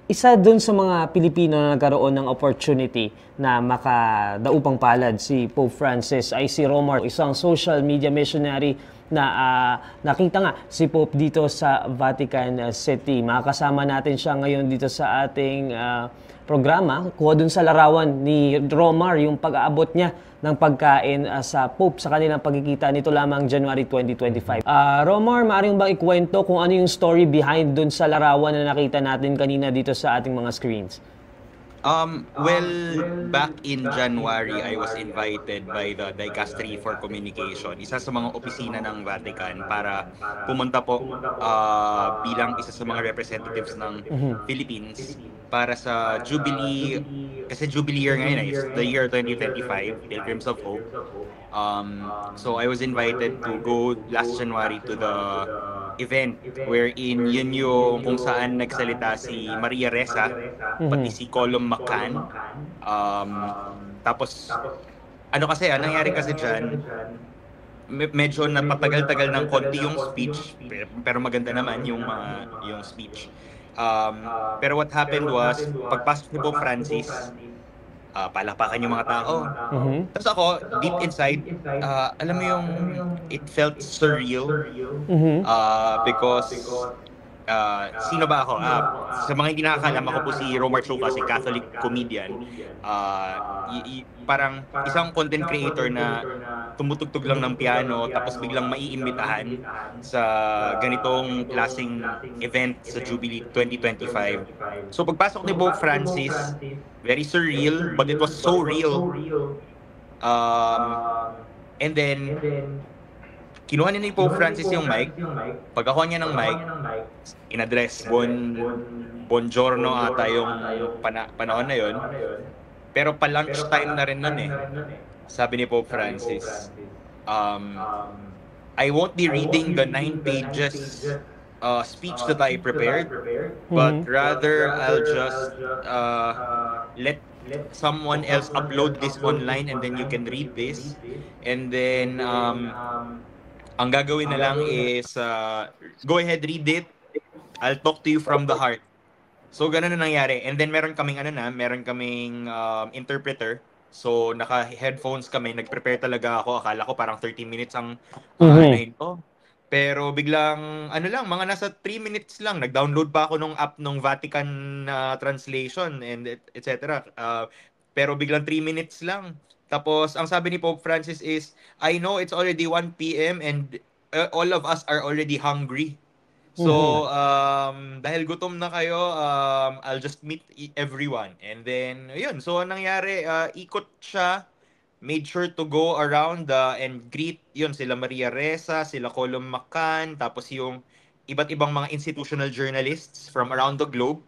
Isa dun sa mga Pilipino na nagkaroon ng opportunity na makadaupang palad si Pope Francis ay si Romar, isang social media missionary na nakita nga si Pope dito sa Vatican City. Makakasama natin siya ngayon dito sa ating programa. Kuha dun sa larawan ni Romar yung pag-aabot niya ng pagkain sa Pope sa kanilang pagkikita nito lamang January 2025. Romar, maaaring bang ikwento kung ano yung story behind dun sa larawan na nakita natin kanina dito sa ating mga screens? Well, back in January, I was invited by the Dicastery for Communication, isa sa mga opisina ng Vatican, para pumunta po bilang isa sa mga representatives ng Philippines para sa Jubilee, kasi Jubilee year ngayon, it's the year 2025, Pilgrims of Hope. So I was invited to go last January to the event wherein yun yung kung saan nagsalita si Maria Ressa, pati si Colum McCann. Tapos, ano kasi, nangyari kasi dyan, medyo napatagal-tagal ng konti yung speech, pero maganda naman yung speech. Pero what happened was, pagpasok ni Pope Francis, palakpakan yung mga tao. Tapos ako, deep inside, alam mo yung, it felt surreal. Because sino ba ako? Sa mga hindi nakakalam, ako po si Romar Chupa, si Catholic comedian. Parang isang content creator na tumutugtog lang ng piano tapos biglang maiimbitahan sa ganitong klaseng event sa Jubilee 2025. So pagpasok ni Pope Francis, very surreal, but it was so real. And then, kinuha niya ni Pope Francis yung mic. Pagkakuha niya ng mic, in-address, Buongiorno ata yung panahon na yon. Pero pa-lunch time na rin nun eh. Sabi ni Pope Francis, I won't be reading the 9 pages speech that I prepared, but rather I'll just let someone else upload this online and then you can read this. And then ang gagawin na lang is go ahead, read it. I'll talk to you from the heart. So ganun na nangyari. And then meron kaming interpreter. So naka-headphones kami, nag-prepare talaga ako. Akala ko parang 30 minutes ang aanahin ko. Pero biglang mga nasa 3 minutes lang. Nag-download pa ako nung app ng Vatican translation and etc. Pero biglang 3 minutes lang. Tapos ang sabi ni Pope Francis is, I know it's already 1 p.m. and all of us are already hungry. So, dahil gutom na kayo, I'll just meet everyone. And then, yun. So, anong nangyari, ikot siya, made sure to go around and greet, yun, sila Maria Ressa, sila Colum McCann, tapos yung iba't ibang mga institutional journalists from around the globe.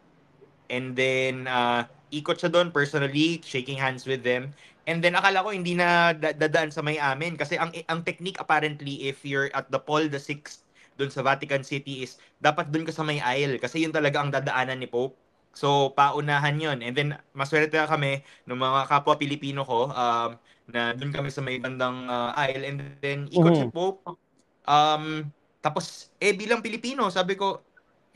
And then, ikot siya doon personally, shaking hands with them. And then, akala ko hindi na dadaan sa may amin. Kasi ang technique apparently, if you're at the Paul VI doon sa Vatican City, is dapat doon ka sa may aisle. Kasi yun talaga ang dadaanan ni Pope. So, paunahan yun. And then, maswerte kami ng mga kapwa Pilipino ko na doon kami sa may bandang aisle. And then, ikot si Pope. Tapos, bilang Pilipino, sabi ko,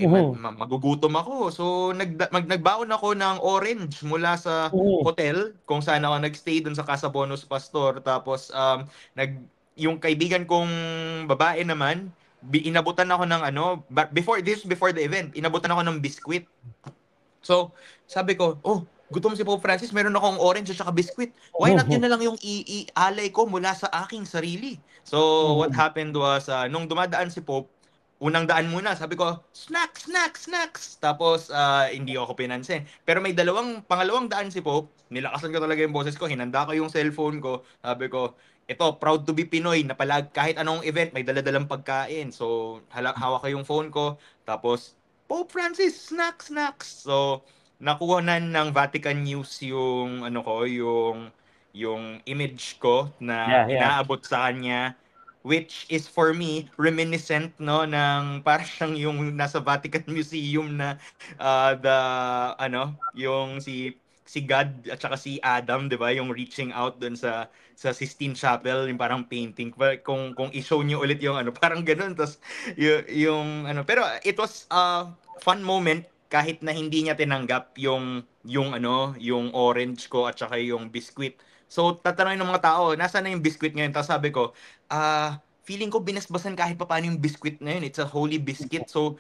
magugutom ako. So, nagbaon ako ng orange mula sa hotel kung saan ako nagstay dun sa Casa Bonus Pastor. Tapos, yung kaibigan kong babae naman, inabutan ako ng before the event, inabutan ako ng biskwit. So, sabi ko, gutom si Pope Francis, meron akong orange at saka biskwit. Why not yun na lang yung ialay ko mula sa aking sarili? So, what happened was, nung dumadaan si Pope, unang daan muna, sabi ko, snacks, snacks, snacks. Tapos, hindi ako pinansin. Pero may pangalawang daan si Pope, nilakasan ko talaga yung boses ko, hinanda ko yung cellphone ko, sabi ko, ito, proud to be Pinoy, na kahit anong event, may daladalang pagkain. So, hawak ko yung phone ko, tapos, Pope Francis, snacks, snacks. So, nakuhanan ng Vatican News yung, yung image ko na inaabot sa kanya, which is for me reminiscent ng parang yung nasa Vatican Museum na yung si God at saka si Adam, 'di ba, yung reaching out doon sa Sistine Chapel, yung parang painting. Kung i-show niyo ulit yung parang ganoon, tas yung pero it was a fun moment kahit na hindi niya tinanggap yung orange ko at saka yung biscuit. So tatanungin ng mga tao, nasaan na yung biscuit ngayon? Tapos sabi ko, feeling ko binasbasan kahit pa paano yung biscuit na yun. It's a holy biscuit. So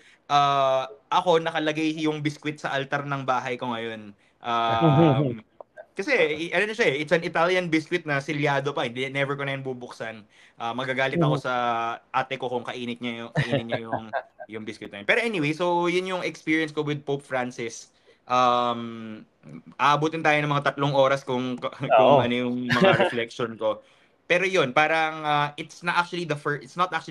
ako nakalagay yung biscuit sa altar ng bahay ko ngayon. Kasi ano na siya it's an Italian biscuit na silyado pa, hindi never ko na yan bubuksan. Magagalit ako sa ate ko kung kainin niya yung biscuit na yun. Pero anyway, so yun yung experience ko with Pope Francis. Aabutin tayo ng mga 3 oras kung ano yung mga reflection ko. Pero yun, parang it's not actually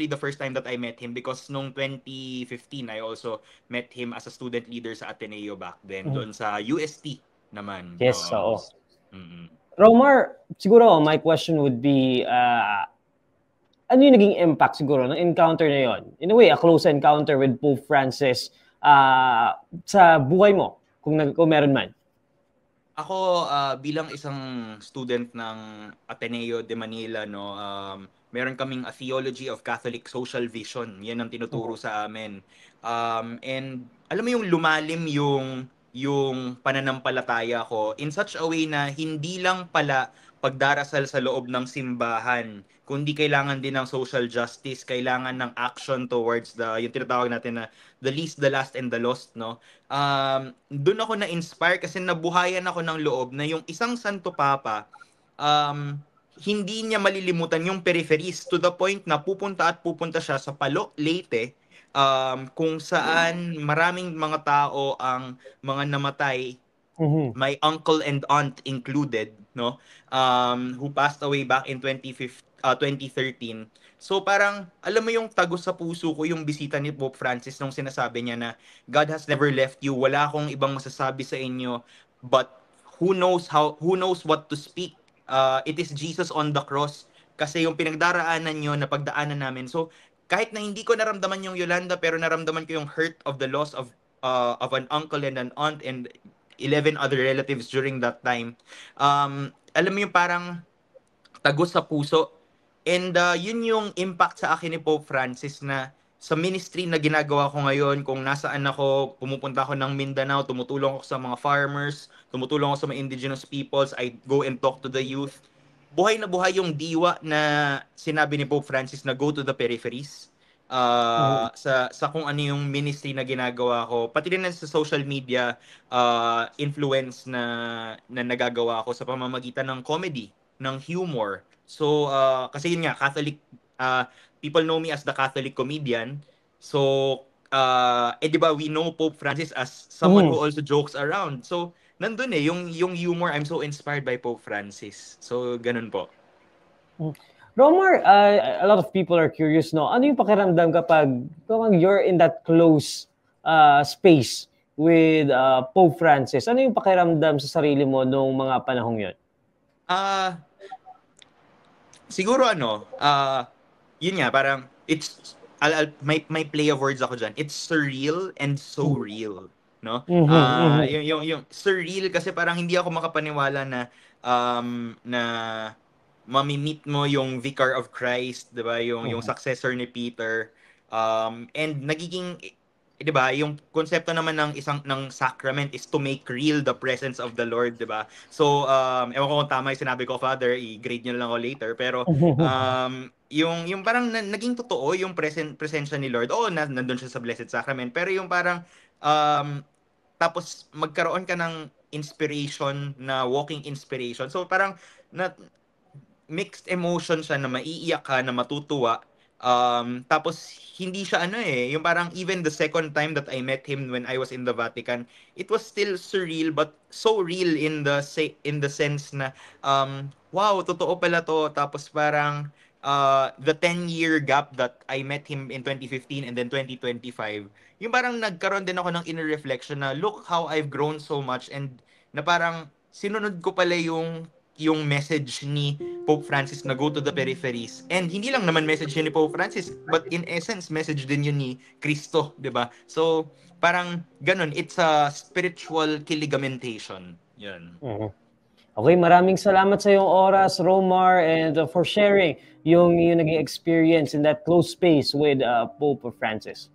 the first time that I met him, because nung 2015 I also met him as a student leader sa Ateneo back then, doon sa UST naman. Yes, oo. Romar, siguro my question would be, ano yung naging impact siguro ng encounter na yon? In a way, a close encounter with Pope Francis sa buhay mo, kung meron man. Ako bilang isang student ng Ateneo de Manila, no, meron kaming a theology of Catholic social vision. Yan ang tinuturo sa amin. And alam mo yung lumalim yung pananampalataya ko in such a way na hindi lang pala pagdarasal sa loob ng simbahan, kundi kailangan din ng social justice, kailangan ng action towards yung tinatawag natin na the least, the last, and the lost, no? Doon ako na-inspire kasi nabuhayan ako ng loob na yung isang Santo Papa, hindi niya malilimutan yung peripheries, to the point na pupunta siya sa Palo, Leyte, kung saan maraming mga tao ang mga namatay, my uncle and aunt included, no, who passed away back in 2013. So parang alam mo yung tagos sa puso ko yung bisita ni Pope Francis nung sinasabi niya na God has never left you, wala akong ibang masasabi sa inyo, but who knows what to speak. It is Jesus on the cross, kasi yung pinagdaraanan nyo na pagdaanan namin. So kahit na hindi ko naramdaman yung Yolanda, pero naramdaman ko yung hurt of the loss of an uncle and an aunt and 11 other relatives during that time. Alam mo yung parang tagos sa puso. And yun yung impact sa akin ni Pope Francis, na sa ministry na ginagawa ko ngayon, kung nasaan ako, pumupunta ako ng Mindanao, tumutulong ako sa mga farmers, tumutulong ako sa mga indigenous peoples, I go and talk to the youth. Buhay na buhay yung diwa na sinabi ni Pope Francis na go to the peripheries. Sa kung ano yung ministry na ginagawa ko, pati rin sa social media influence na nagagawa ko sa pamamagitan ng comedy, ng humor. So kasi yun nga, Catholic, people know me as the Catholic comedian. So di ba, we know Pope Francis as someone who also jokes around. So nandun yung humor, I'm so inspired by Pope Francis. So ganun po. Romar, a lot of people are curious, no? Ano yung pakiramdam kapag you're in that close space with Pope Francis? Ano yung pakiramdam sa sarili mo nung mga panahong yun? Siguro yun nga, parang may play of words ako dyan. It's surreal and so real, no? Yung surreal kasi parang hindi ako makapaniwala na mami-meet mo yung Vicar of Christ, 'di ba? Yung successor ni Peter. And nagiging 'di ba, yung konsepto naman ng sacrament is to make real the presence of the Lord, 'di ba? So, ewan ko kung tama yung sinabi ko, Father, i-grade niyo lang ako later, pero yung parang naging totoo yung presensya ni Lord. Oo, nandun siya sa Blessed Sacrament, pero yung parang tapos magkaroon ka ng inspiration, na walking inspiration. So parang mixed emotion siya, na maiiyak ka, na matutuwa. Tapos hindi siya yung parang even the second time that I met him when I was in the Vatican, it was still surreal, but so real in the sense na wow, totoo pala to. Tapos parang the 10-year gap that I met him in 2015 and then 2025, yung parang nagkaroon din ako ng inner reflection na look how I've grown so much, and na parang sinunod ko pala yung message ni Pope Francis na go to the peripheries. And hindi lang naman message yun ni Pope Francis, but in essence, message din yun ni Cristo, di ba? So, parang ganun, it's a spiritual kiligamentation. Yan. Okay, maraming salamat sa iyong oras, Romar, and for sharing yung naging experience in that close space with Pope Francis.